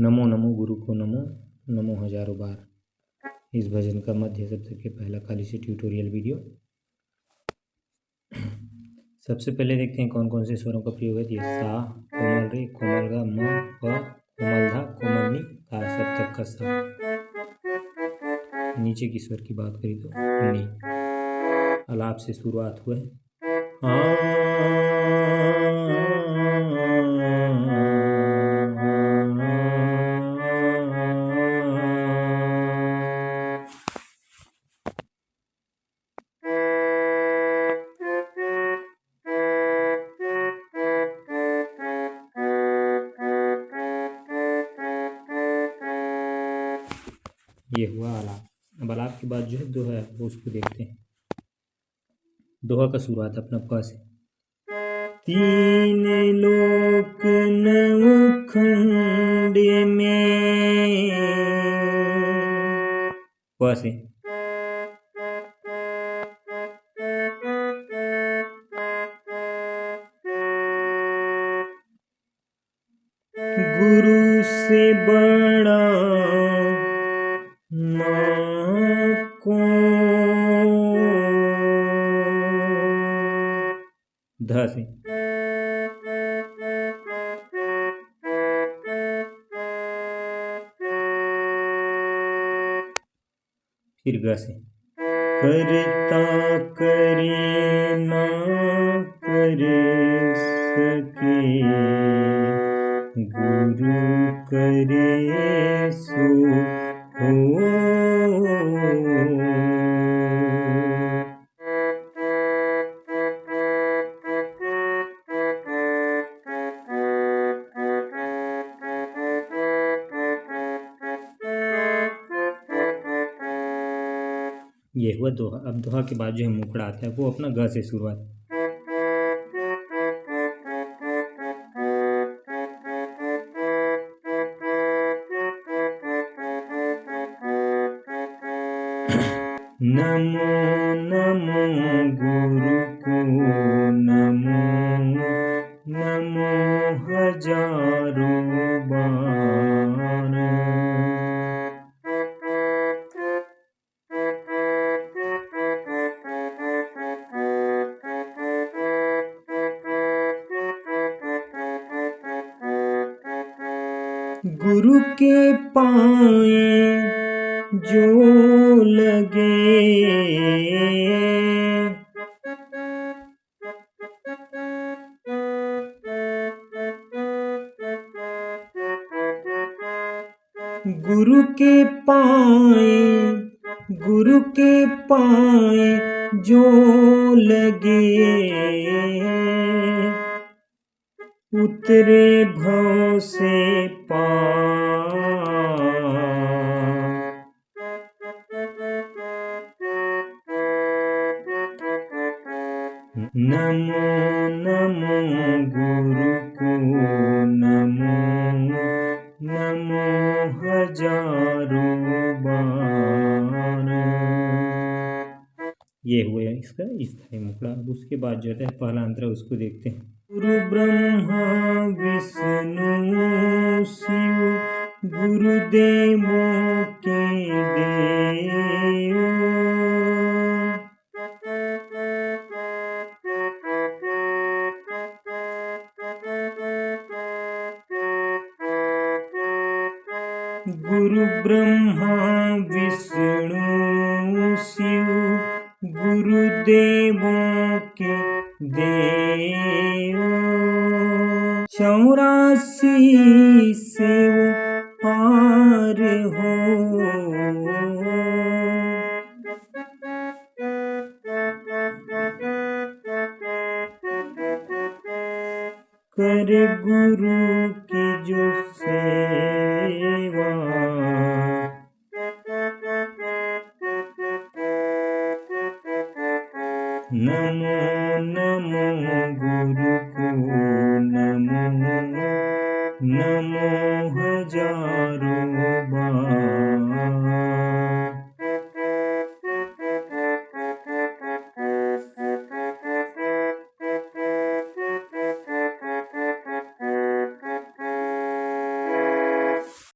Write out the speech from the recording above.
नमो नमो गुरु को नमो, नमो हजारों बार। इस भजन का मध्य सप्तक के पहला खाली से ट्यूटोरियल वीडियो। सबसे पहले देखते हैं कौन कौन से स्वरों का प्रयोग है। ये सा, कोमल रे, कोमल गा, म, प, कोमल धा, कोमल नी, ता, सप्तक का सा। नीचे की स्वर की बात करें तो नी। आलाप से शुरुआत हुआ है। ये हुआ आलाप। अब आलाप के बाद जो है दोहा है वो उसको देखते हैं। दोहा का शुरुआत अपना प से। तीन लोक नवखंड में, प से। गुरु से बड़ा माँ को, ध से। फिर ग से। करता करे ना कर सके, गुरु करे सो हो। ये हुआ दोहा। अब दोहा के बाद जो है मुखड़ा आता है वो अपना ग से शुरुआत। नमो नमो गुरु को नमो, नमो हजारों बार। गुरु के पाए जो लगे, गुरु के पाए, गुरु के पाए जो लगे, उतरे भव से पार। नमो नमो गुरु को नमो, नमो हजारों बार। ये हुआ इसका स्थायी मुखड़ा। अब उसके बाद जो है पहला अंतर उसको देखते हैं। गुरु ब्रह्मा विष्णु शिव, गुरुदेवों के देव। गुरु ब्रह्मा विष्णु शिव, गुरुदेवों के देव। 84 से वो पार हो, कर गुरु की जो सेवा। नमो नमो गुरु को नमो, नमो हजारों